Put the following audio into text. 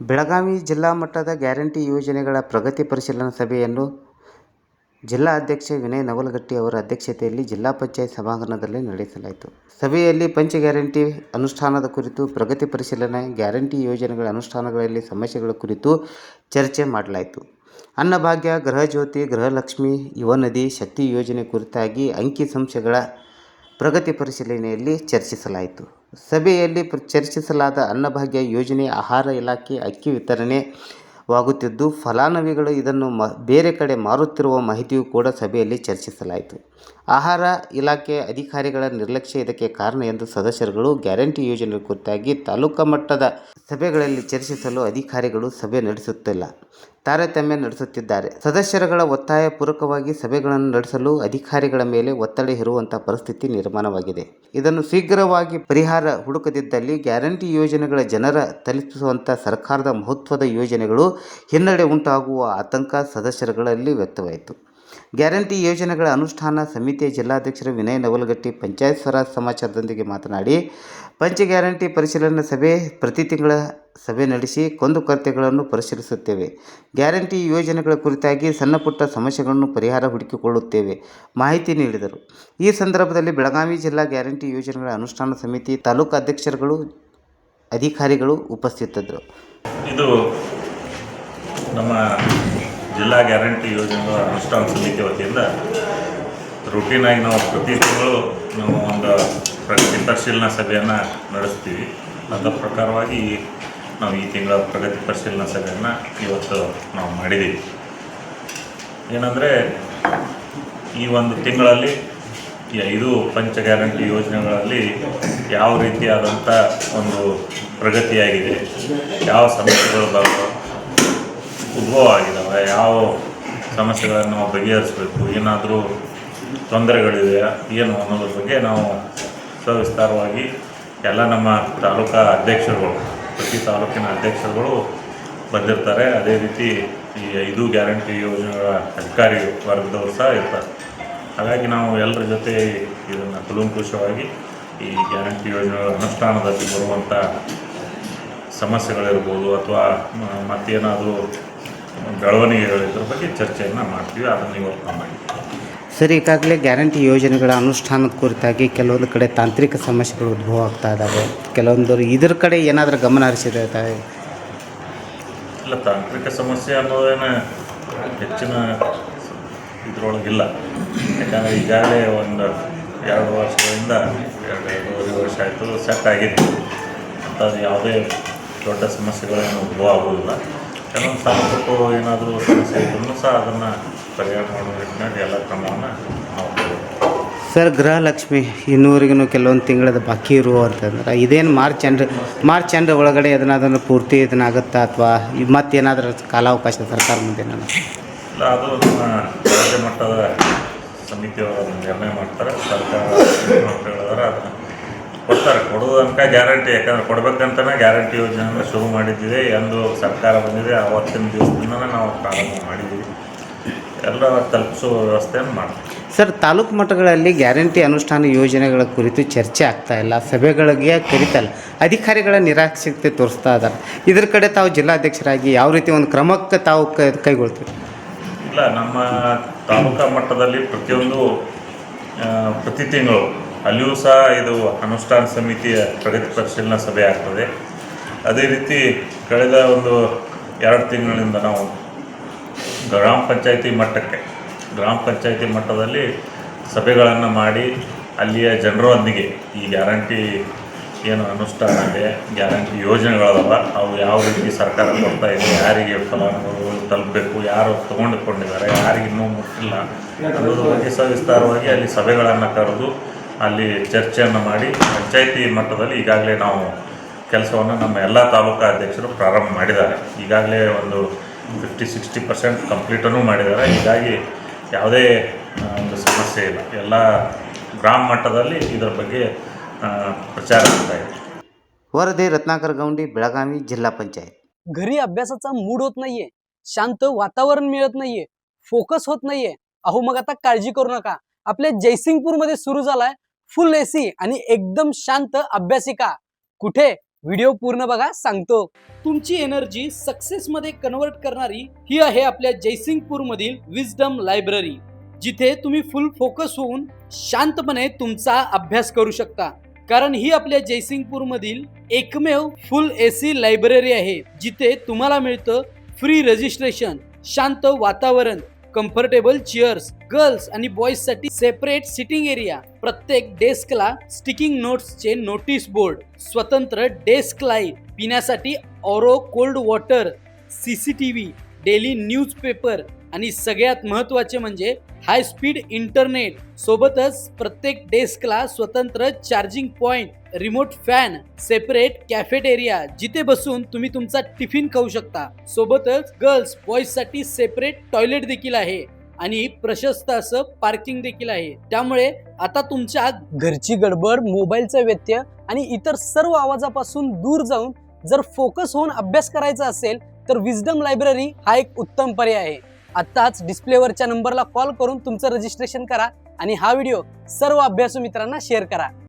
ಬೆಳಗಾವಿ ಜಿಲ್ಲಾ ಮಟ್ಟದ ಗ್ಯಾರಂಟಿ ಯೋಜನೆಗಳ ಪ್ರಗತಿ ಪರಿಶೀಲನಾ ಸಭೆಯನ್ನು ಜಿಲ್ಲಾ ಅಧ್ಯಕ್ಷ ವಿನಯ್ ನವಲಗಟ್ಟಿ ಅವರ ಅಧ್ಯಕ್ಷತೆಯಲ್ಲಿ ಜಿಲ್ಲಾ ಪಂಚಾಯತ್ ಸಭಾಂಗಣದಲ್ಲಿ ನಡೆಸಲಾಯಿತು. ಸಭೆಯಲ್ಲಿ ಪಂಚ ಗ್ಯಾರಂಟಿ ಅನುಷ್ಠಾನದ ಕುರಿತು ಪ್ರಗತಿ ಪರಿಶೀಲನೆ, ಗ್ಯಾರಂಟಿ ಯೋಜನೆಗಳ ಅನುಷ್ಠಾನಗಳಲ್ಲಿ ಸಮಸ್ಯೆಗಳ ಕುರಿತು ಚರ್ಚೆ ಮಾಡಲಾಯಿತು. ಅನ್ನಭಾಗ್ಯ, ಗೃಹಜ್ಯೋತಿ, ಗೃಹಲಕ್ಷ್ಮಿ, ಯುವನಿಧಿ, ಶಕ್ತಿ ಯೋಜನೆ ಕುರಿತಾಗಿ ಅಂಕಿ ಸಂಖ್ಯೆಗಳ ಪ್ರಗತಿ ಪರಿಶೀಲನೆಯಲ್ಲಿ ಚರ್ಚಿಸಲಾಯಿತು. ಸಭೆಯಲ್ಲಿ ಚರ್ಚಿಸಲಾದ ಅನ್ನಭಾಗ್ಯ ಯೋಜನೆ ಆಹಾರ ಇಲಾಖೆ ಅಕ್ಕಿ ವಿತರಣೆವಾಗುತ್ತಿದ್ದು, ಫಲಾನುಭವಿಗಳು ಇದನ್ನು ಬೇರೆ ಕಡೆ ಮಾರುತ್ತಿರುವ ಮಾಹಿತಿಯೂ ಕೂಡ ಸಭೆಯಲ್ಲಿ ಚರ್ಚಿಸಲಾಯಿತು. ಆಹಾರ ಇಲಾಖೆ ಅಧಿಕಾರಿಗಳ ನಿರ್ಲಕ್ಷ್ಯ ಇದಕ್ಕೆ ಕಾರಣ ಎಂದು ಸದಸ್ಯರುಗಳು ಗ್ಯಾರಂಟಿ ಯೋಜನೆ ಕುರಿತಾಗಿ ತಾಲೂಕಾ ಮಟ್ಟದ ಸಭೆಗಳಲ್ಲಿ ಚರ್ಚಿಸಲು ಅಧಿಕಾರಿಗಳು ಸಭೆ ನಡೆಸುತ್ತಿಲ್ಲ, ತಾರತಮ್ಯ ನಡೆಸುತ್ತಿದ್ದಾರೆ. ಸದಸ್ಯರುಗಳ ಒತ್ತಾಯ ಪೂರ್ವಕವಾಗಿ ಸಭೆಗಳನ್ನು ನಡೆಸಲು ಅಧಿಕಾರಿಗಳ ಮೇಲೆ ಒತ್ತಡ ಹೇರುವಂತಹ ಪರಿಸ್ಥಿತಿ ನಿರ್ಮಾಣವಾಗಿದೆ. ಇದನ್ನು ಶೀಘ್ರವಾಗಿ ಪರಿಹಾರ ಹುಡುಕದಿದ್ದಲ್ಲಿ ಗ್ಯಾರಂಟಿ ಯೋಜನೆಗಳ ಜನರ ತಲುಪಿಸುವಂತಹ ಸರ್ಕಾರದ ಮಹತ್ವದ ಯೋಜನೆಗಳು ಹಿನ್ನಡೆ ಉಂಟಾಗುವ ಆತಂಕ ಸದಸ್ಯರುಗಳಲ್ಲಿ ವ್ಯಕ್ತವಾಯಿತು. ಗ್ಯಾರಂಟಿ ಯೋಜನೆಗಳ ಅನುಷ್ಠಾನ ಸಮಿತಿಯ ಜಿಲ್ಲಾಧ್ಯಕ್ಷರು ವಿನಯ್ ನವಲಗಟ್ಟಿ ಪಂಚಾಯತ್ ಸ್ವರಾಜ್ ಸಮಾಚಾರದೊಂದಿಗೆ ಮಾತನಾಡಿ, ಪಂಚ ಗ್ಯಾರಂಟಿ ಪರಿಶೀಲನಾ ಸಭೆ ಪ್ರತಿ ತಿಂಗಳ ಸಭೆ ನಡೆಸಿ ಕುಂದುಕೊರತೆಗಳನ್ನು ಪರಿಶೀಲಿಸುತ್ತೇವೆ. ಗ್ಯಾರಂಟಿ ಯೋಜನೆಗಳ ಕುರಿತಾಗಿ ಸಣ್ಣಪುಟ್ಟ ಸಮಸ್ಯೆಗಳನ್ನು ಪರಿಹಾರ ಹುಡುಕಿಕೊಳ್ಳುತ್ತೇವೆ ಮಾಹಿತಿ ನೀಡಿದರು. ಈ ಸಂದರ್ಭದಲ್ಲಿ ಬೆಳಗಾವಿ ಜಿಲ್ಲಾ ಗ್ಯಾರಂಟಿ ಯೋಜನೆಗಳ ಅನುಷ್ಠಾನ ಸಮಿತಿ ತಾಲೂಕು ಅಧ್ಯಕ್ಷರುಗಳು, ಅಧಿಕಾರಿಗಳು ಉಪಸ್ಥಿತರಿದ್ದರು. ಇದು ನಮ್ಮ ಜಿಲ್ಲಾ ಗ್ಯಾರಂಟಿ ಯೋಜನೆಗಳ ಅನುಷ್ಠಾನ ಸಮಿತಿ ವತಿಯಿಂದ ರೂಟೀನಾಗಿ ನಾವು ಪ್ರತಿ ತಿಂಗಳು ನಾವು ಒಂದು ಪ್ರಗತಿ ಪರಿಶೀಲನಾ ಸಭೆಯನ್ನು ನಡೆಸ್ತೀವಿ. ಅದರ ಪ್ರಕಾರವಾಗಿ ನಾವು ಈ ತಿಂಗಳ ಪ್ರಗತಿ ಪರಿಶೀಲನಾ ಸಭೆಯನ್ನು ಇವತ್ತು ನಾವು ಮಾಡಿದ್ದೀವಿ. ಏನಂದರೆ ಈ ಒಂದು ತಿಂಗಳಲ್ಲಿ ಈ 5 ಪಂಚ ಗ್ಯಾರಂಟಿ ಯೋಜನೆಗಳಲ್ಲಿ ಯಾವ ರೀತಿಯಾದಂಥ ಒಂದು ಪ್ರಗತಿಯಾಗಿದೆ, ಯಾವ ಸಮಸ್ಯೆಗಳು ಉದ್ಭವ ಆಗಿದ್ದಾವೆ, ಯಾವ ಸಮಸ್ಯೆಗಳನ್ನು ನಾವು ಬಗೆಹರಿಸಬೇಕು, ಏನಾದರೂ ತೊಂದರೆಗಳಿದೆಯಾ ಏನು ಅನ್ನೋದ್ರ ಬಗ್ಗೆ ನಾವು ಸವಿಸ್ತಾರವಾಗಿ ಎಲ್ಲ ನಮ್ಮ ತಾಲೂಕಾ ಅಧ್ಯಕ್ಷರುಗಳು, ಪ್ರತಿ ತಾಲೂಕಿನ ಅಧ್ಯಕ್ಷರುಗಳು ಬಂದಿರ್ತಾರೆ. ಅದೇ ರೀತಿ ಈ 5 ಗ್ಯಾರಂಟಿ ಯೋಜನೆಗಳ ಅಧಿಕಾರಿ ವರ್ಗದವರು ಸಹ ಇರ್ತಾರೆ. ಹಾಗಾಗಿ ನಾವು ಎಲ್ಲರ ಜೊತೆ ಇದನ್ನು ಕುಲಂಕುಷವಾಗಿ ಈ ಗ್ಯಾರಂಟಿ ಯೋಜನೆಗಳ ಅನುಷ್ಠಾನದಲ್ಲಿ ಬರುವಂಥ ಸಮಸ್ಯೆಗಳಿರ್ಬೋದು ಅಥವಾ ಮತ್ತೇನಾದರೂ ಬೆಳವಣಿಗೆಗಳಿದ್ರ ಬಗ್ಗೆ ಚರ್ಚೆಯನ್ನು ಮಾಡ್ತೀವಿ. ಅದನ್ನು ಇವತ್ತು ನಾವು ಮಾಡಿದ್ದೀವಿ. ಸರ್, ಈಗಾಗಲೇ ಗ್ಯಾರಂಟಿ ಯೋಜನೆಗಳ ಅನುಷ್ಠಾನದ ಕುರಿತಾಗಿ ಕೆಲವೊಂದು ಕಡೆ ತಾಂತ್ರಿಕ ಸಮಸ್ಯೆಗಳು ಉದ್ಭವ ಆಗ್ತಾ ಇದ್ದಾವೆ. ಕೆಲವೊಂದು ಇದ್ರ ಕಡೆ ಏನಾದರೂ ಗಮನ ಹರಿಸಿದೆ? ಇಲ್ಲ, ತಾಂತ್ರಿಕ ಸಮಸ್ಯೆ ಅನ್ನೋದೇನು ಹೆಚ್ಚಿನ ಇದರೊಳಗಿಲ್ಲ. ಯಾಕಂದರೆ ಈಗಾಗಲೇ ಒಂದು 2 ವರ್ಷಗಳಿಂದ 2.5 ವರ್ಷ ಆಯಿತು ಸೆಟ್ ಆಗಿತ್ತು. ಅಂಥದ್ದು ಯಾವುದೇ ದೊಡ್ಡ ಸಮಸ್ಯೆಗಳೇನು ಉದ್ಭವ ಆಗೋದಿಲ್ಲ. ಕೆಲವೊಂದು ಸಣ್ಣಪುಟ್ಟು ಏನಾದರೂ ಸಮಸ್ಯೆ ಇದ್ರೂ ಸಹ ಅದನ್ನು ಪರಿಹಾರ ಮಾಡೋ ನಿಟ್ಟಿನಲ್ಲಿ ಎಲ್ಲ ಕ್ರಮವನ್ನು ನಾವು ಸರ್, ಗೃಹಲಕ್ಷ್ಮಿ ಇನ್ನೂವರೆಗೂ ಕೆಲವೊಂದು ತಿಂಗಳದ ಬಾಕಿ ಇರುವಂತಂದ್ರೆ ಇದೇನು ಮಾರ್ಚ್ ಎಂಡ್ ಒಳಗಡೆ ಅದನ್ನು ಪೂರ್ತಿ ಇದನ್ನಾಗುತ್ತಾ ಅಥವಾ ಮತ್ತೇನಾದರೂ ಕಾಲಾವಕಾಶ ಸರ್ಕಾರ ಮುಂದೆ? ಇಲ್ಲ, ಅದು ನಮ್ಮ ರಾಜ್ಯ ಮಟ್ಟದ ಸಮಿತಿಯವರು ನಿರ್ಣಯ ಮಾಡ್ತಾರೆ. ಸರ್ಕಾರ ಹೇಳಿದ್ರೆ ಅದನ್ನು ಕೊಡ್ತಾರೆ. ಕೊಡೋದು ತನಕ ಗ್ಯಾರಂಟಿ, ಯಾಕಂದರೆ ಕೊಡಬೇಕಂತಲೇ ಗ್ಯಾರಂಟಿ ಯೋಜನೆಯನ್ನು ಶುರು ಮಾಡಿದ್ದೀವಿ. ಎಂದು ಸರ್ಕಾರ ಬಂದಿದೆ ಆವತ್ತಿನ ದಿವಸದಿಂದ ನಾವು ಪ್ರಾರಂಭ ಮಾಡಿದ್ದೀವಿ. ಎಲ್ಲ ತಲುಪಿಸೋ ವ್ಯವಸ್ಥೆಯನ್ನು ಮಾಡ್ತೀವಿ. ಸರ್, ತಾಲೂಕು ಮಟ್ಟಗಳಲ್ಲಿ ಗ್ಯಾರಂಟಿ ಅನುಷ್ಠಾನ ಯೋಜನೆಗಳ ಕುರಿತು ಚರ್ಚೆ ಆಗ್ತಾ ಇಲ್ಲ, ಸಭೆಗಳಿಗೆ ಕರೀತಲ್ಲ, ಅಧಿಕಾರಿಗಳ ನಿರಾಸಕ್ತಿ ತೋರಿಸ್ತಾ ಇದ್ದಾರೆ. ಇದ್ರ ಕಡೆ ತಾವು ಜಿಲ್ಲಾಧ್ಯಕ್ಷರಾಗಿ ಯಾವ ರೀತಿ ಒಂದು ಕ್ರಮಕ್ಕೆ ತಾವು ಕೈಗೊಳ್ತೀವಿ? ಇಲ್ಲ, ನಮ್ಮ ತಾಲೂಕಾ ಮಟ್ಟದಲ್ಲಿ ಪ್ರತಿ ತಿಂಗಳು ಅಲ್ಲಿಯೂ ಸಹ ಇದು ಅನುಷ್ಠಾನ ಸಮಿತಿಯ ಪ್ರಗತಿ ಪರಿಶೀಲನಾ ಸಭೆ ಆಗ್ತದೆ. ಅದೇ ರೀತಿ ಕಳೆದ ಒಂದು 2 ತಿಂಗಳಿಂದ ನಾವು ಗ್ರಾಮ ಪಂಚಾಯಿತಿ ಮಟ್ಟದಲ್ಲಿ ಸಭೆಗಳನ್ನು ಮಾಡಿ ಅಲ್ಲಿಯ ಜನರೊಂದಿಗೆ ಈ ಗ್ಯಾರಂಟಿ ಏನು ಅನುಷ್ಠಾನ ಇದೆ, ಗ್ಯಾರಂಟಿ ಯೋಜನೆಗಳದವ ಅವು ಯಾವ ರೀತಿ ಸರ್ಕಾರ ಕೊಡ್ತಾ ಇದೆ, ಯಾರಿಗೆ ಫಲಾನುಭವಿಗಳು ತಲುಪಬೇಕು, ಯಾರು ತೊಗೊಂಡುಕೊಂಡಿದ್ದಾರೆ, ಯಾರಿಗೆ ಇನ್ನೂ ಮುಟ್ಟಿಲ್ಲ ಅನ್ನೋದ್ರ ಬಗ್ಗೆ ಸವಿಸ್ತಾರವಾಗಿ ಅಲ್ಲಿ ಸಭೆಗಳನ್ನು ಕರೆದು ಅಲ್ಲಿ ಚರ್ಚೆಯನ್ನು ಮಾಡಿ ಪಂಚಾಯಿತಿ ಮಟ್ಟದಲ್ಲಿ ಈಗಾಗಲೇ ನಾವು ಕೆಲಸವನ್ನು ನಮ್ಮ ಎಲ್ಲ ತಾಲೂಕಾ ಅಧ್ಯಕ್ಷರು ಪ್ರಾರಂಭ ಮಾಡಿದ್ದಾರೆ. ಈಗಾಗಲೇ ಒಂದು 50-60% ಕಂಪ್ಲೀಟನ್ನು ಮಾಡಿದ್ದಾರೆ. ಹೀಗಾಗಿ ಯಾವುದೇ ಒಂದು ಸಮಸ್ಯೆ ಇಲ್ಲ. ಎಲ್ಲ ಗ್ರಾಮ ಮಟ್ಟದಲ್ಲಿ ಇದರ ಬಗ್ಗೆ प्रचार करता है. वरदे रत्नाकर गौंडी, बेळगावी जिल्हा पंचायत. घरी अभ्यासाचा मूड होत नाहीये, शांत वातावरण मिळत नाहीये, फोकस होत नाहीये. अहो मग आता काळजी करू नका. आपल्या जयसिंगपूर मध्ये सुरू झालाय फुल एसी आणि एकदम शांत अभ्यासिका. कुठे? व्हिडिओ पूर्ण बघा, सांगतो. तुमची एनर्जी सक्सेस मध्ये कन्वर्ट करणारी ही आहे आपल्या जयसिंगपूर मधील विजडम लायब्ररी, जिथे तुम्ही फुल फोकस होऊन शांतपणे तुमचा अभ्यास करू शकता. कारण ही आपल्या जयसिंगपूर मधील एकमेव फुल AC लायब्ररी आहे, जिथे तुम्हाला मिळतं फ्री रजिस्ट्रेशन, शांत वातावरण, कम्फर्टेबल चेअर्स, गर्ल्स आणि बॉईज साठी सेपरेट सिटिंग एरिया, प्रत्येक डेस्कला स्टिकिंग नोट्सचे नोटीस बोर्ड, स्वतंत्र डेस्क लाईट, पिण्यासाठी Auro cold water, CCTV, daily newspaper आणि सगळ्यात महत्त्वाचे म्हणजे हाय स्पीड इंटरनेट. सोबतच प्रत्येक डेस्कला स्वतंत्र charging point, remote fan, separate cafeteria जिथे बसून तुम्ही तुमचा टिफिन खाऊ शकता. सोबतच गर्ल्स बॉईज साठी सेपरेट टॉयलेट देखील आहे आणि प्रशस्त असं पार्किंग देखील आहे. त्यामुळे आता तुमच्या घरची गडबड, मोबाईलचा व्यत्यय आणि इतर सर्व आवाजापासून दूर जाऊन जर फोकस होऊन अभ्यास करायचा असेल तर विजडम लायब्ररी हा एक उत्तम पर्याय आहे. आत्ताच डिस्प्लेवरच्या नंबरला कॉल करून तुमचं रजिस्ट्रेशन करा आणि हा व्हिडिओ सर्व अभ्यासू मित्रांना शेअर करा.